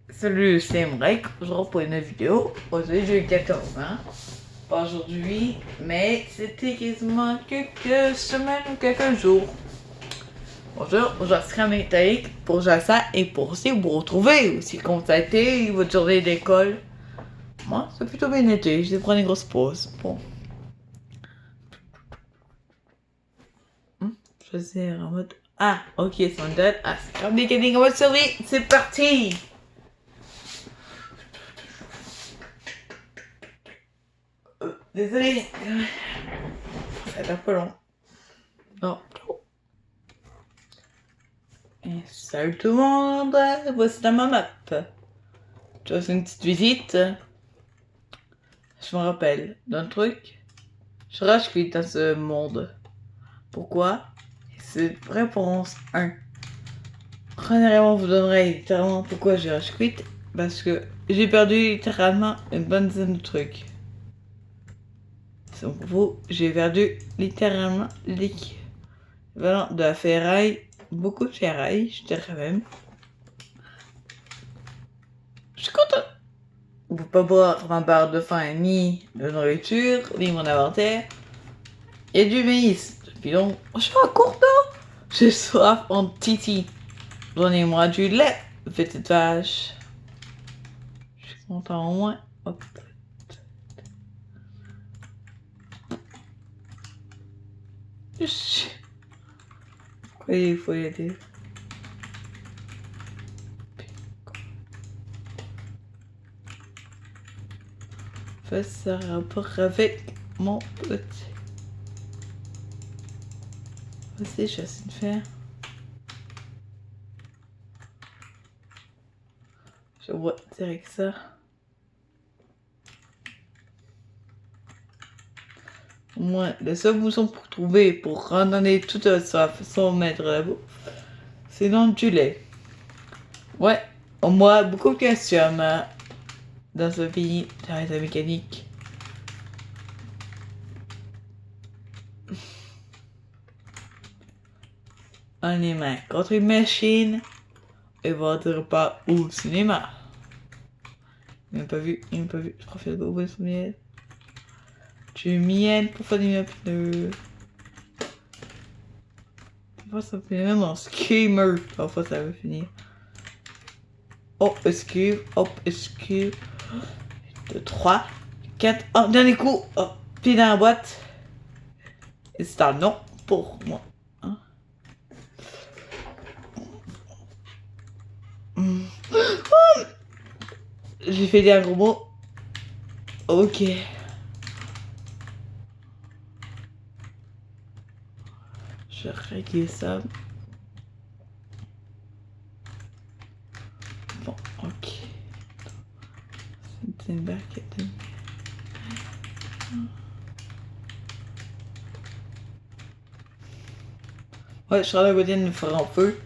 Salut, c'est Mrek. Aujourd'hui pour une vidéo. Aujourd'hui j'ai eu 14 ans. Pas aujourd'hui, mais c'était quasiment quelques semaines ou quelques jours. Bonjour, aujourd'hui c'est métallique pour jouer à ça et pour aussi vous retrouver aussi comment ça a été votre journée d'école. Moi, c'est plutôt bien été. J'ai pris une grosse pause. Bon. Choisir en mode. Ah, ok, c'est en date. Ah, c'est comme mécanique en mode survie. C'est parti! Désolé. Ça va être un peu long. Non. Et salut tout le monde, voici dans ma map. Je fais une petite visite. Je me rappelle d'un truc. Je rage quit dans ce monde. Pourquoi? C'est réponse 1. Premièrement, vous donnerez littéralement pourquoi j'ai rage quit. Parce que j'ai perdu littéralement une bonne dizaine de trucs. Donc pour vous, j'ai perdu littéralement l'équivalent de la ferraille. Beaucoup de ferraille, je dirais même. Je suis content. On peut pas boire ma barre de faim, ni de nourriture, ni mon inventaire. Il y a du maïs. Puis donc, je suis à court d'eau. J'ai soif en titi. Donnez-moi du lait, petite vache. Je suis content au moins. Hop. Pourquoi il faut y aller? Fais ça rapport avec mon petit. Vas-y, je vais essayer de faire. Je vois direct ça. Au moins, le seul bouton pour trouver, pour randonner toute soif sans mettre la bouffe, c'est dans du lait. Ouais, au moins beaucoup de calcium dans ce pays, dans la mécanique. On est main contre une machine et votre pas au cinéma. Il m'a pas vu, je préfère ouvrir son miel. Du miel pour faire des pneus. Parfois ça finit même en skimmer. Parfois ça va finir. Hop, esquive, hop, esquive. 2, 3, 4. Oh, dernier coup. Oh, pied dans la boîte. Et c'est un non pour moi. Hein? Oh, j'ai fait des gros mots. Ok. Je vais régler ça. Bon, ok. C'est une barquette. Ouais, Charles Godin nous fera un feu.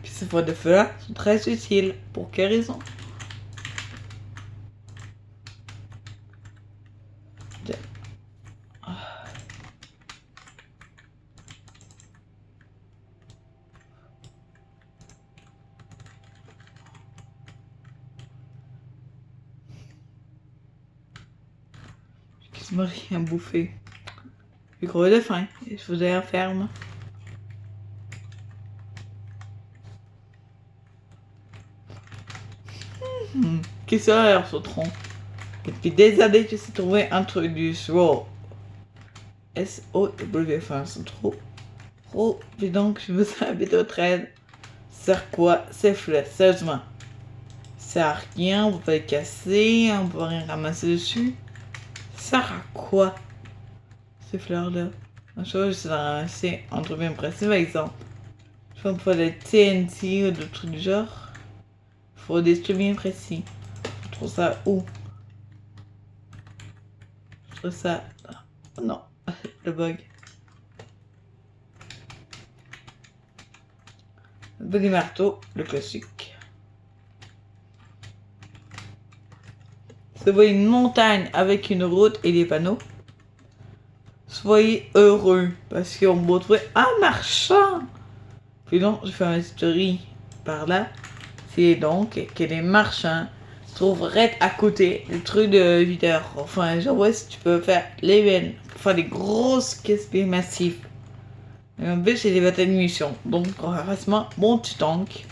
Puis ces fois de feu-là sont très utiles. Pour quelle raison? Je me rien bouffé. J'ai gros de faim. Et je vous ai ferme. Qu'est-ce que c'est l'air sautron? Depuis des années, je sais trouver un truc du SWOW. S-O-W, enfin, c'est trop. Trop. Puis donc, je vous invite au trade. Sert quoi? C'est fleurs, sérieusement. Ça sert à rien, on peut pas les casser, on peut rien ramasser dessus. Ça sert à quoi? Ces fleurs-là. Un chose, j'essaie de ramasser un truc bien précis, par exemple. Je pense pour des TNT ou d'autres trucs du genre. Il faut des trucs bien précis. Je trouve ça où? Je trouve ça. Non, le bug. Le bug du marteau, le classique. Si vous voyez une montagne avec une route et des panneaux, soyez heureux parce qu'on va trouver un marchand. Puis non, je fais un story par là. c'est donc que les marchands trouveraient à côté le truc de videur. Enfin, genre, ouais, si tu peux faire les veines, pour faire des grosses caisses massives. Et en plus, j'ai des batailles de munitions. Donc, forcément, mon petit tank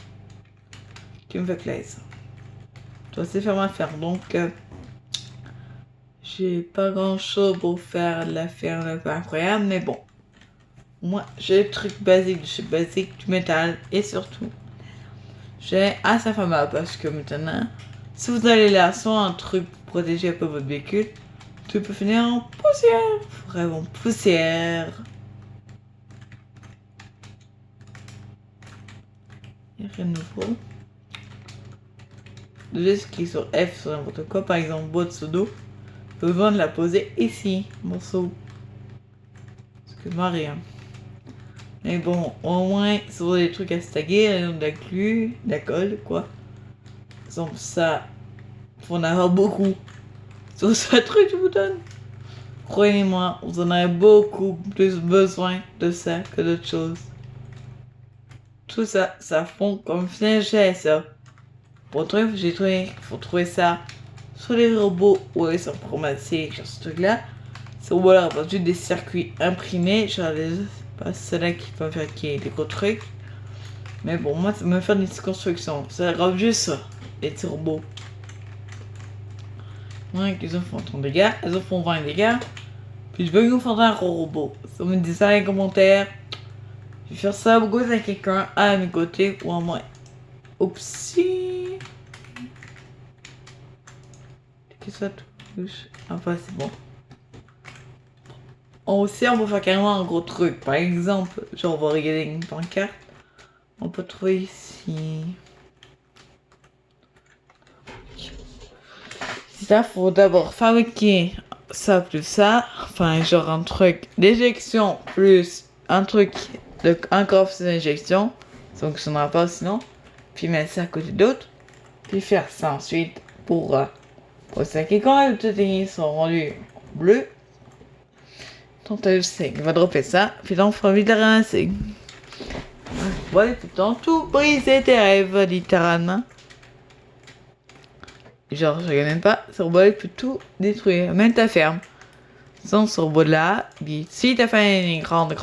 qui me fait plaisir. Toi, c'est faire ma faire. Donc, j'ai pas grand chose pour faire de la ferme pas incroyable, mais bon. Moi, j'ai le truc basique du métal et surtout, j'ai assez fameux parce que maintenant, si vous allez là sans un truc pour protéger un peu votre véhicule, tout peut finir en poussière. Vraiment poussière. Il n'y a rien de nouveau. Juste cliquer sur F sur n'importe quoi, par exemple, boîte pseudo. Vous besoin de la poser ici, morceau. Excuse-moi, rien. Mais bon, au moins, si vous avez des trucs à stacker, de la glu, de la colle, quoi. Par exemple, ça, faut en avoir beaucoup. Sur ce truc, je vous donne. Croyez-moi, vous en avez beaucoup plus besoin de ça que d'autres choses. Tout ça, ça fond comme j'ai ça. Pour trouver, j'ai trouvé, faut trouver ça sur les robots où ils sont programmés, genre ce truc-là. C'est voilà, juste des circuits imprimés, genre les, pas ceux-là qui peuvent faire des gros trucs. Mais bon, moi, ça me fait des petites constructions. Ça grave juste ça, les petits robots. Ouais, qu'ils en font 30 dégâts, elles en font 20 dégâts. Puis je veux nous faire un gros robot. Si vous me dites ça dans les commentaires, je vais faire ça beaucoup avec quelqu'un à mes côtés ou à moi. Oupsie. Qu'est-ce que ça touche? Enfin, c'est bon. Aussi, on peut faire carrément un gros truc. Par exemple, genre, on va regarder une pancarte. On peut trouver ici. Ça, faut d'abord fabriquer ça plus ça. Enfin, genre un truc d'éjection plus un truc de un coffre d'injection. Ça fonctionnera pas sinon. Puis mettre ça à côté d'autres. Puis faire ça ensuite pour ça. Et quand les lignes sont rendues bleues, ton sais il va dropper ça. Puis là, on fera vite la ramasser. Voilà, tout le temps, tout briser tes rêves, littéralement. Genre, je regarde même pas, ce robot peut tout détruire, même ta ferme. Sans ce robot-là, si ta ferme est grande,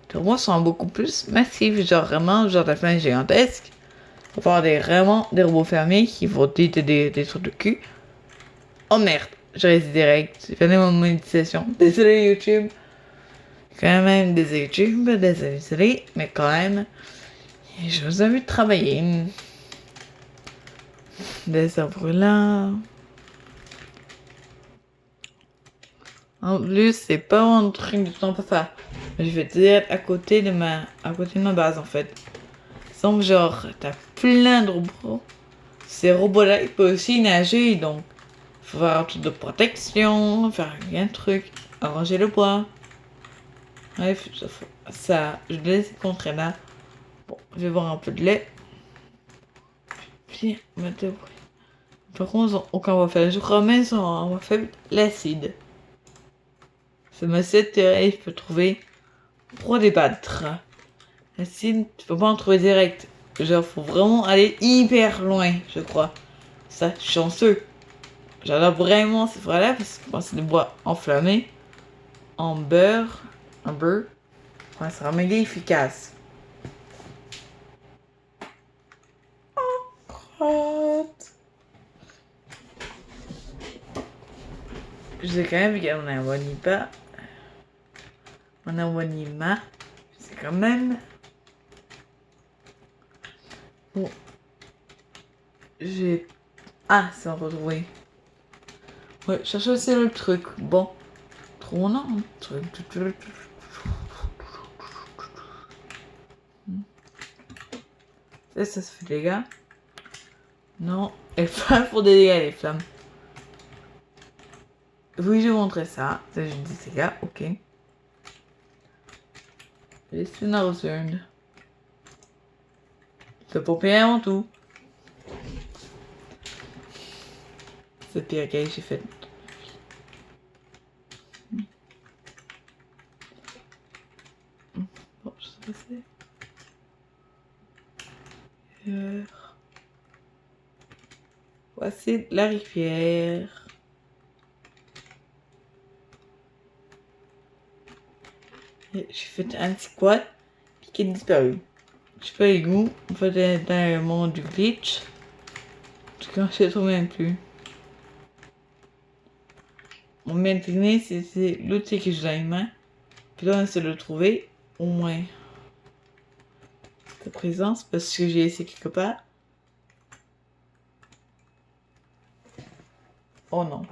tes robots sont beaucoup plus massifs, genre vraiment, genre ta ferme est gigantesque. Il va avoir vraiment des robots fermés qui vont t'aider des trucs de cul. Oh merde, je reste direct, j'ai fait mon monétisation. Désolé YouTube. Quand même, désolé YouTube, désolé, mais quand même, je vous invite à travailler. Des arbres là. En plus, c'est pas un truc du temps pour ça. Je vais te dire à côté de ma base en fait. Semble genre, t'as plein de robots. Ces robots-là, ils peuvent aussi nager, donc faut faire un truc de protection, faire un truc, arranger le bois. Bref, ça, je laisse contrer là. Bon, je vais boire un peu de lait. Puis, maintenant, par contre, aucun va faire. Je remets on va faire l'acide. C'est ma seule théorie que je peux trouver pour débattre. L'acide, tu peux pas en trouver direct. Genre, faut vraiment aller hyper loin, je crois. Ça, chanceux. J'adore vraiment ces fois-là parce que moi, c'est du bois enflammé, en beurre, ça sera méga efficace. Crotte. Je sais quand même qu'on a un Wanipa. On a un Wanima. C'est quand même. Bon. J'ai. Ah, c'est retrouvé. Ouais, cherche aussi le truc. Bon. Trop non. Truc. Ça se fait des dégâts. Non. Les flammes font des dégâts, les flammes. Oui, je vais montrer ça. Ça, je dis c'est gars, ok. Listen Ausund. C'est pour payer avant tout. C'est pire que j'ai fait. Bon, je sais pas c'est. Voici la rivière. J'ai fait un petit quad qui est disparu. Je sais pas les goûts. On fait dans le monde du glitch. Parce que je ne trouve même plus. On vient de finir, c'est l'outil que j'ai dans les mains. Puis là, on essaie de le trouver. Au moins. De présence. Parce que j'ai essayé quelque part. Oh non.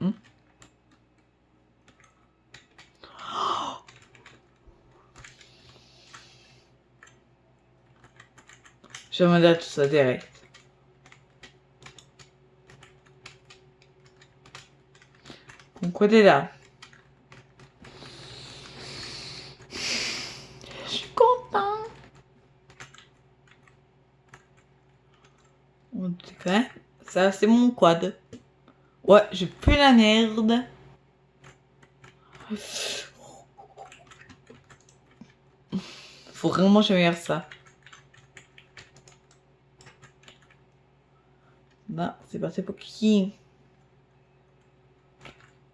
Hmm? Je vais demander tout ça direct. Donc, quoi t'es là? Je suis content. En tout cas, ça c'est mon quad. Ouais, j'ai plus la merde. Faut vraiment que je meilleure ça. Là, c'est parti pour qui?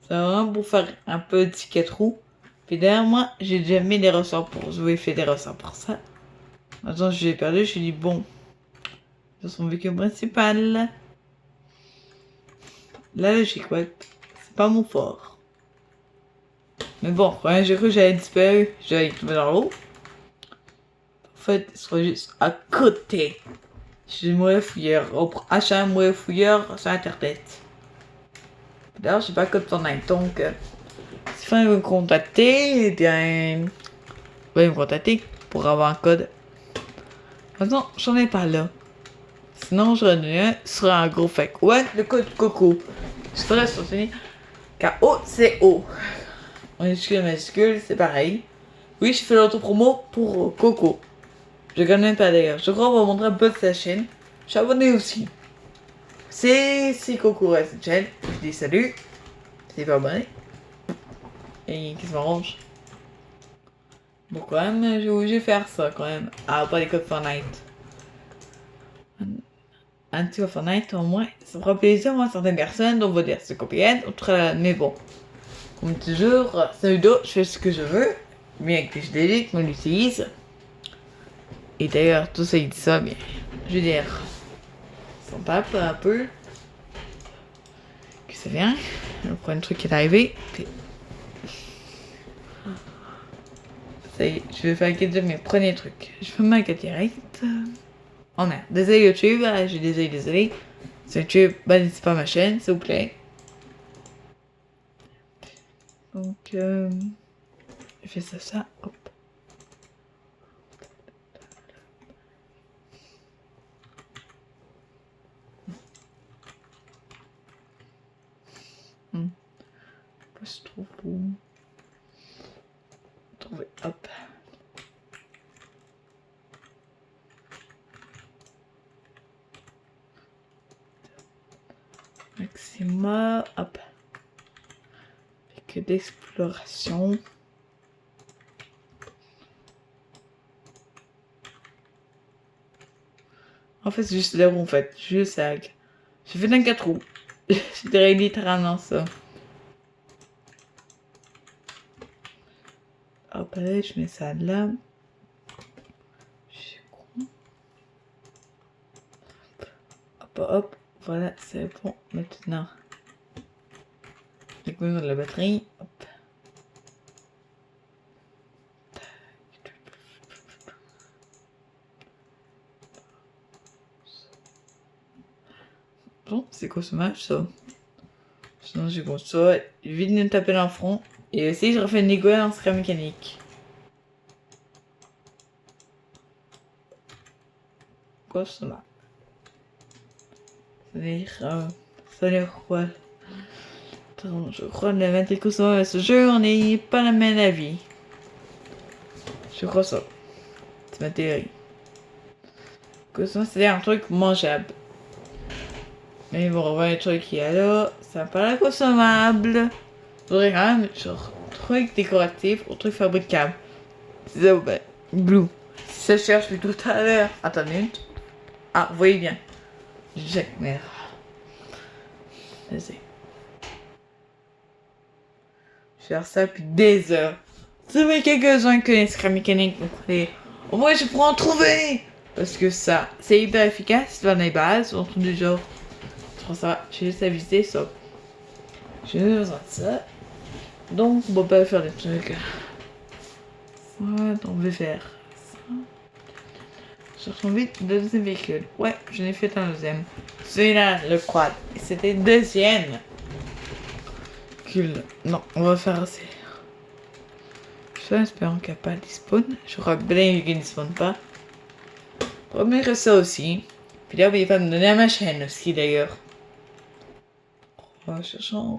Ça va vraiment pour faire un peu de ticket trou. Puis derrière moi, j'ai déjà mis des ressorts pour jouer, fait des ressorts pour ça. Maintenant, j'ai perdu, je me suis dit bon. Dans son véhicule principal. La logique, ouais. C'est pas mon fort. Mais bon, quand j'ai cru que j'allais disparaître, j'allais tomber dans l'eau. En fait, il sera juste à côté. Je suis mauvais fouilleur. Achat un mauvais fouilleur sur internet. D'ailleurs, je sais pas code Fortnite. Donc, si vous veut me contacter, eh bien, vous pouvez me contacter pour avoir un code. Maintenant, j'en ai pas là. Sinon, j'en ai un sur un gros fake. Ouais, le code Coco. Je ferai soutenir. K-O-C-O. Majuscule, majuscule, c'est pareil. Oui, je fais l'auto-promo pour Coco. Je gagne même pas d'ailleurs. Je crois qu'on va montrer un peu de sa chaîne. Je suis abonné aussi. C'est Coco Reste Chaîne. Je dis salut. C'est pas abonné. Et qui se m'arrange. Bon, quand même, j'ai obligé de faire ça quand même. Ah, pas les codes Fortnite. Un petit code Fortnite, au moins, ça fera plaisir à certaines personnes. Donc, on va dire c'est copienne. Mais bon. Comme toujours, c'est vidéo, je fais ce que je veux. Bien que je délite, on l'utilise. Et d'ailleurs, tout ça, il dit ça, mais je veux dire, s'en tape un peu. Que c'est bien. Le premier truc qui est arrivé. Puis... ça y est, je vais faire de mes premiers trucs. Je fais ma quête direct. Oh merde, désolé YouTube, j'ai désolé. C'est YouTube, bannissez pas ma chaîne, s'il vous plaît. Donc, je fais ça, hop. Pas se trouve où. Trouver, hop. Maxima, hop. Que d'exploration. En fait, c'est juste là où en fait, juste ça. J'ai fait un 4 roues. Je dirais littéralement ça. Hop, allez, je mets ça là. Je suis con. Hop, hop, voilà, c'est bon. Maintenant, je vais mettre la batterie. Hop. Bon, c'est quoi ce match ça? Sinon, j'ai bon ça. Vite de me taper dans le front. Et aussi, je refais une Nicolas en scrap mécanique. Quoi ce match? Ça veut dire quoi? Attends, je crois que la matrix à ce jeu, on n'est pas la même avis. Je crois ça. C'est ma théorie. Que ça, c'est un truc mangeable. Mais bon, on va le truc qu'il y a là. Ça me paraît consommable. Faudrait quand même genre truc décoratif ou truc fabricable. C'est ça, ben, blue. Si ça cherche plus tout à l'heure. Attends une minute. Ah, vous voyez bien. Jacques Mère. Vas-y. Je vais faire ça depuis des heures. Si vous quelques-uns connaissent la mécanique, vous pouvez... Au moins, je pourrais en trouver. Parce que ça, c'est hyper efficace dans les bases, ou un truc du genre. Je pense que ça va. J'ai juste à visiter ça. J'ai besoin de ça. Donc, on va pas faire des trucs. Voilà, on va faire ça. Cherchons vite le deuxième véhicule. Ouais, je l'ai fait un deuxième. Celui-là, le quad. Et c'était le deuxième. Non, on va faire assez. Je suis espérant qu'il n'y a pas de spawn. Je crois bien qu'il ne spawn pas. On va mettre ça aussi. Puis là, il va me donner à ma chaîne aussi d'ailleurs. Recherchons.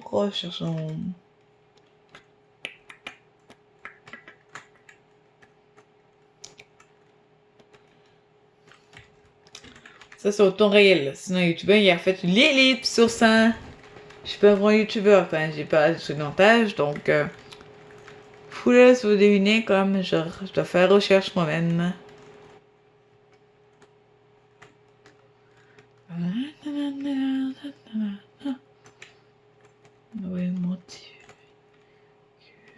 Ça, c'est au temps réel. Sinon, YouTubeur, il a fait une ellipse sur ça. Je suis pas un grand YouTubeur, enfin, j'ai pas de secondaire, donc... Vous laisse vous deviner comme genre, je dois faire recherche moi-même. Oui, mon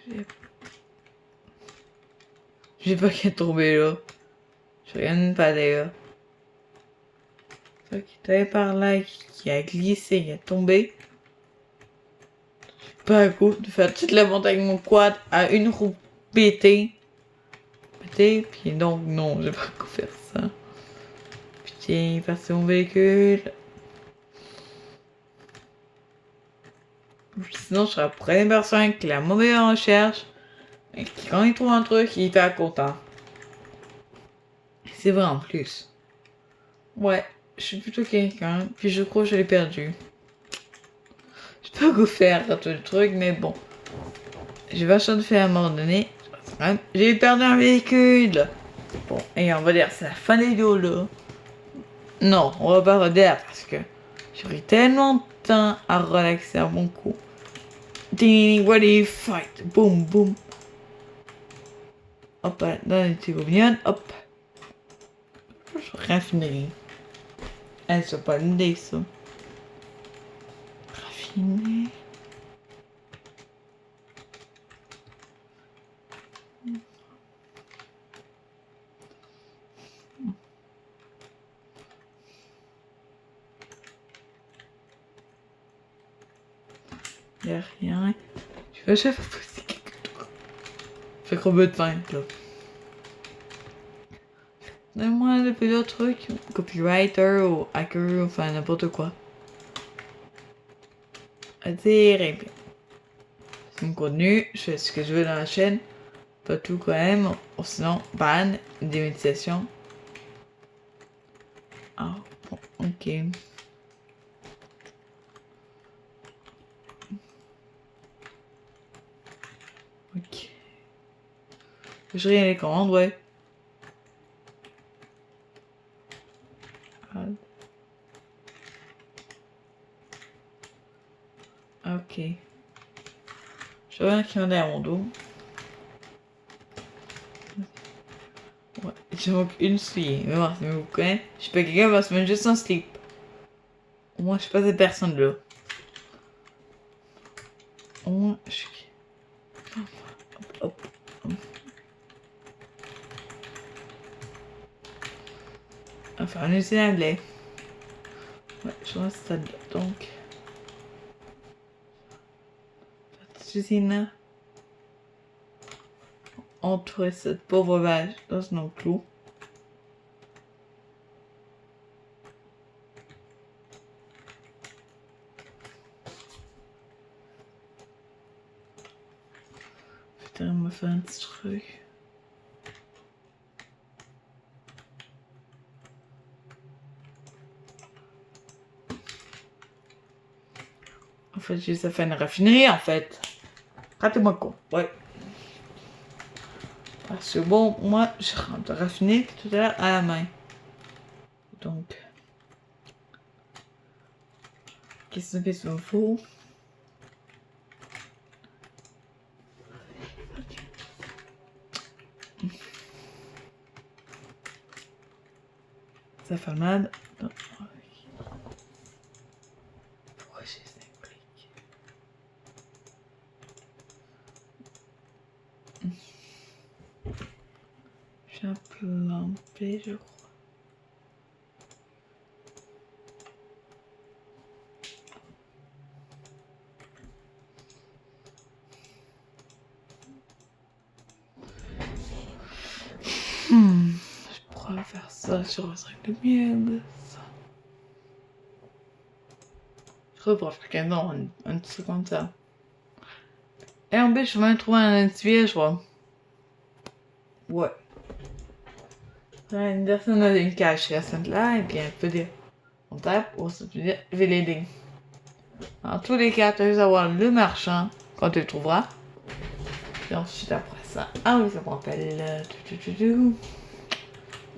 Dieu. J'ai pas qu'à tomber là. Je rien pas d'ailleurs. Qui est allé par là, qui a glissé, qui a tombé. Pas à coup de faire toute la montagne avec mon quad à une roue pétée. Puis donc non, j'ai pas à faire ça. Putain, passer mon véhicule. Sinon, je serais la première personne qui l'a mauvais en recherche. Et qui, quand il trouve un truc, il est hyper content. C'est vrai en plus. Ouais, je suis plutôt quelqu'un, puis je crois que je l'ai perdu. Je peux vous faire tout le truc, mais bon. J'ai vachement de faire à un moment donné. J'ai perdu un véhicule. Bon, et on va dire, c'est la fin de la vidéo là. Non, on va pas redire parce que j'ai pris tellement de temps à relaxer à mon coup. Ding, ready, fight. Boum, boum. Hop, dans les petits mignonnes, hop. Je raffinerie. Elle c'est pas une idée ça. Raffiner. Y'a rien. Je vais chef poser quelque chose. Fait combien de temps là? Donne-moi le plus truc. Copywriter ou hacker, enfin n'importe quoi. À dire et bien. C'est mon contenu, je fais ce que je veux dans la chaîne. Pas tout quand même. Ou sinon, ban, démonétisation. Ah, bon, ok. Ok. Je regarde les commandes, ouais. Ok. Je reviens qui en est à mon dos. Ouais, il manque une soulier. Mais bon, si vous connaissez, je sais pas, quelqu'un va se mettre juste un slip. Au moins, je suis pas cette personne là. Au moins, je suis. Hop. Enfin, un usine à blé. Ouais, je vois ça donc. Cette usine là. Entourer cette pauvre vache dans un enclos. Putain, on me fait un petit truc. En fait, j'ai ça fait une raffinerie en fait. Ratez-moi con. Ouais. Parce que bon, moi, je rentre raffiner tout à l'heure à la main. Donc. Qu'est-ce qu'il me faut? Ça fait mal. Non. Pourquoi j'ai 5 briques? J'ai un peu lampé, je crois. Je pourrais faire ça sur un sac de miel. Ça. Je pourrais faire qu'un nom, un truc comme ça. Et en plus, je vais trouver un anti je crois. Ouais. Une personne a une cache chez la sainte là, et puis elle peut dire on tape, ou ça peut dire je vais l'aider. En tous les cas, tu vas juste avoir le marchand quand tu le trouveras. Et ensuite, après ça. Ah oui, ça me rappelle.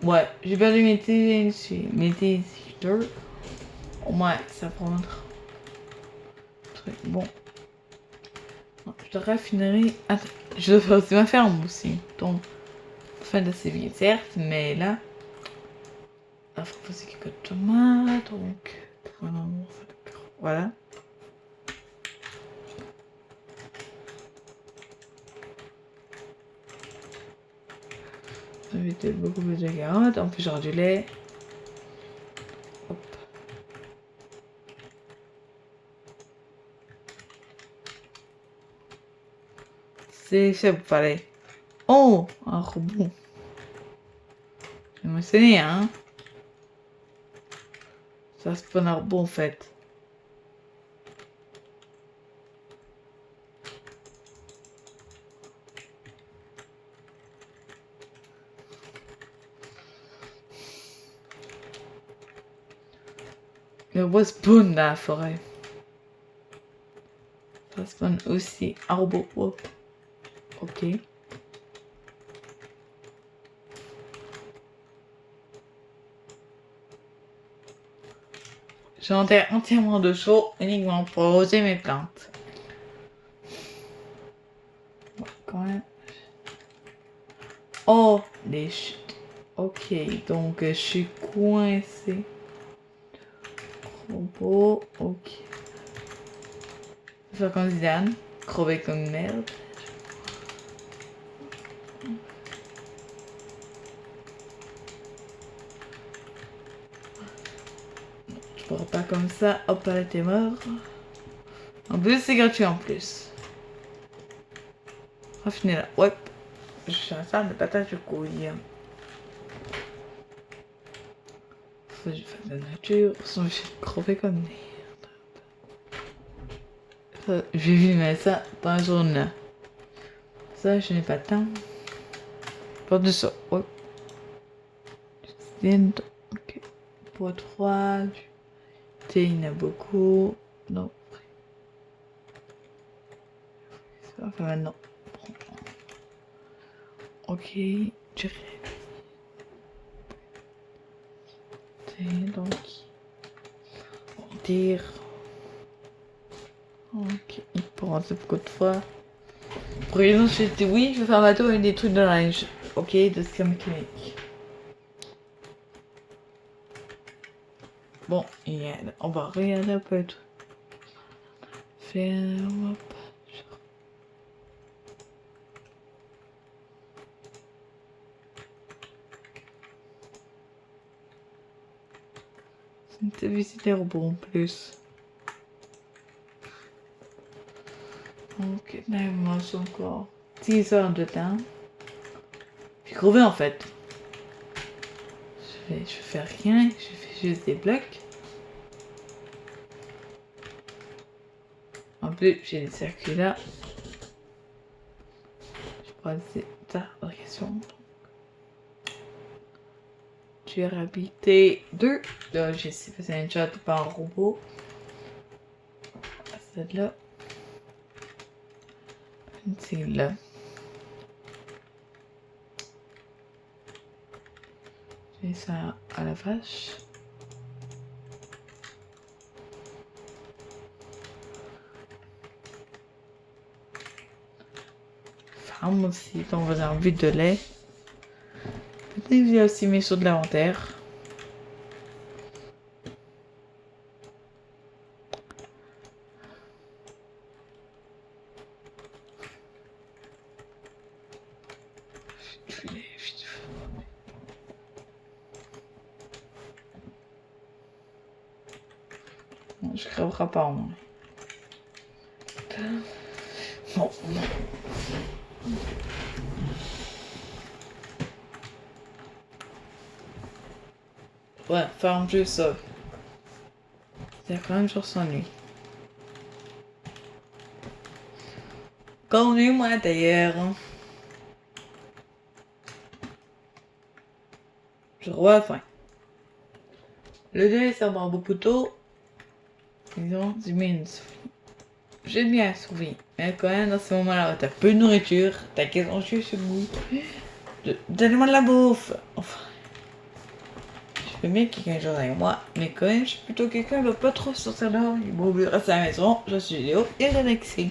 Ouais, j'ai perdu mes t-shirts. Au moins, ça prend notre truc. Bon. Je te raffinerai. Attends, je dois faire aussi ma ferme aussi. Donc, fin de ces vies, certes, mais là. Il faut poser quelques tomates. Donc, voilà. Ça va éviter beaucoup plus de carottes. En plus, j'aurai du lait. Hop. C'est ça, vous fallait. Oh, un robot. Je me souviens, hein. Ça se prend un robot en fait. Le robot spawn dans la forêt. Ça spawn aussi un robot. Oh. Ok. J'enterre entièrement de chaud uniquement pour arroser mes plantes. Ouais, quand même. Oh, les chutes. Ok, donc je suis coincé. Robot, ok. Je vais faire comme Zidane, crever comme merde. Je pourrais pas comme ça. Hop, là, t'es mort. En plus, c'est gratuit en plus. Raffiner là. Ouais. Je suis un fan de patates de couille. Faut que je fasse de la nature. Sinon, je vais crever comme merde. Ça, je vais filmer ça dans la journée. Ça, je n'ai pas de temps. Pas de ça. Ouais. Ok. Pour 3. Thé, il y en a beaucoup. Non. Enfin, maintenant. Ok. Tu donc. Dire. Ok. Il prend ça beaucoup de fois. Pour exemple, je dis oui, je vais faire un bateau avec des trucs de linge. Ok, de ce mécanique. Bon, et on va regarder un peu tout. Faire. Hop. C'est une visiter bon en plus. Ok, là, il me manque encore 10 heures de temps. J'ai crevé en fait. Je fais rien, je fais juste des blocs. En plus, j'ai des circuits là. Je pourrais laisser ta question. Durabilité 2. Là, j'ai fait un chat par un robot. C'est là. C'est là. J'ai ça à la vache. Femme aussi, quand vous avez envie de lait. Peut-être que j'ai aussi mis sur de l'inventaire. Je crèverai pas, moi. Bon. Ouais, ferme juste ça. C'est quand même sur son nuit. Connu-moi d'ailleurs. Je revois faim. Le délai ça va beaucoup tôt. Ils ont 10 minutes. J'ai bien survécu. Mais quand même, dans ce moment-là, t'as peu de nourriture, t'as quasiment tué ce goût. Donnez-moi de la bouffe. Enfin, je fais bien que quelqu'un joue avec moi, mais quand même, je suis plutôt quelqu'un qui va pas trop sortir dehors. Il vaut mieux rester à la maison, je suis Léo et relaxé.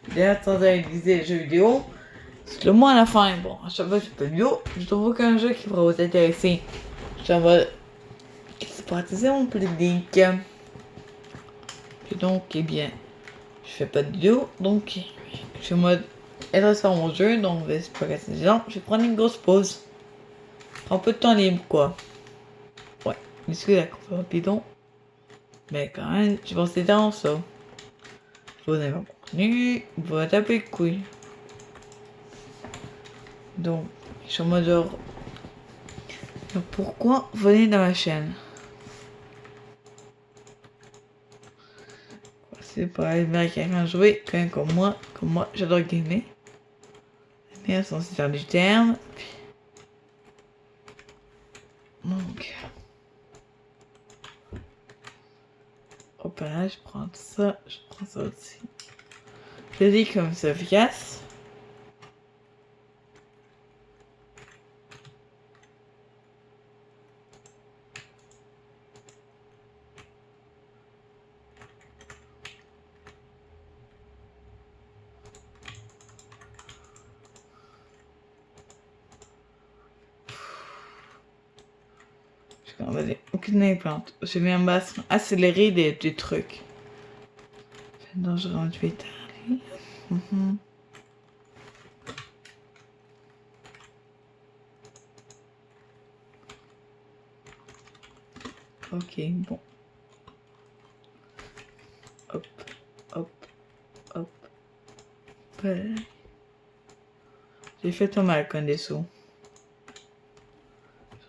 D'ailleurs, attendez, il disait les jeux vidéo. C'est le mois à la fin. Bon, à chaque fois que je fais vidéo, je trouve aucun jeu qui pourrait vous intéresser. Je suis en mode exporter mon public. Et donc, eh bien, je fais pas de vidéo, donc je suis en mode être sur mon jeu, donc c'est pas casser des gens. Je vais prendre une grosse pause. Un peu de temps libre, quoi. Ouais, excusez la coupe rapidon. Mais quand même, je pense que c'est dans ça. Vous n'avez pas contenu, vous va taper le couille. Donc, je suis en mode genre. Donc pourquoi venez dans ma chaîne? C'est pas les Américains qui ont joué, quand même comme moi, j'adore gamer. Les meilleurs sont faire du terme. Donc. Hop là, je prends ça aussi. Je dis comme c'est efficace. On va dire aucune plante. J'ai mis un bassin accéléré des trucs. C'est dangereux du bétail. Ok, bon. Hop, hop, hop. Ouais. J'ai fait ton mal quand des sous.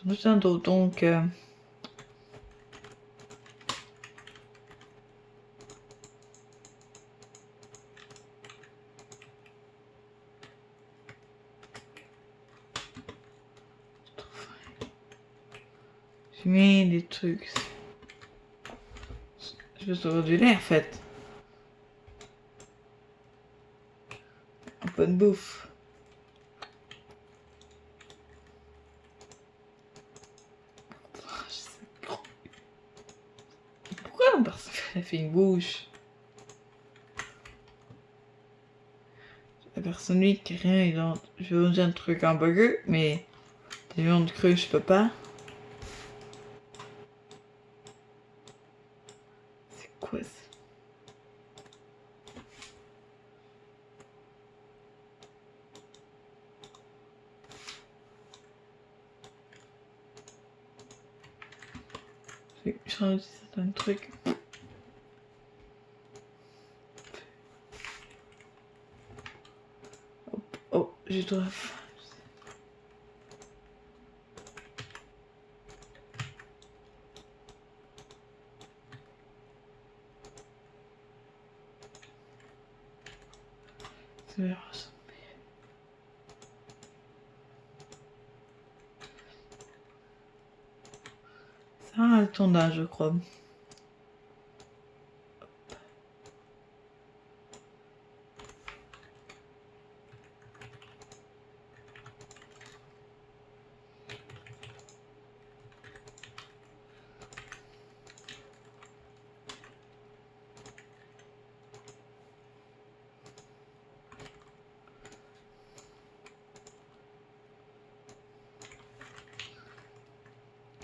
J'en ai un d'autre, donc. J'ai mis des trucs. Je veux sauver du lait en fait. Un peu de bouffe. Pourquoi parce qu'elle fait une bouche? La personne lui qui rien, il a... Je veux un truc en burger, mais des viandes crues, je peux pas. C'est quoi ça? J'ai changé certains trucs. Oh, j'ai trop faim. C'est bien. Ça a un tournage, je crois.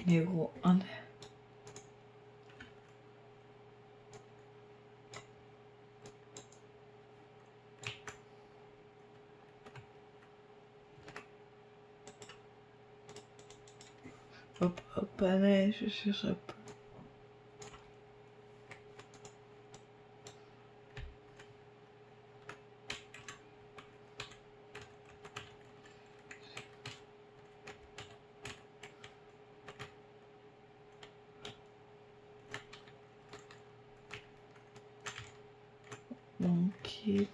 Il est gros. Hop, hop, allez, je cherche un peu. Tranquille.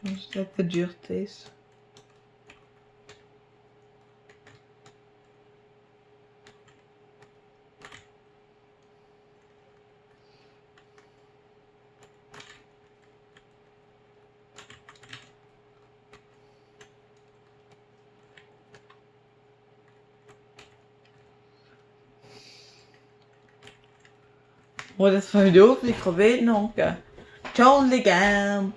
Juste un peu de dureté. Ça. Och das war doof, ich weet nog. Ciao, legal.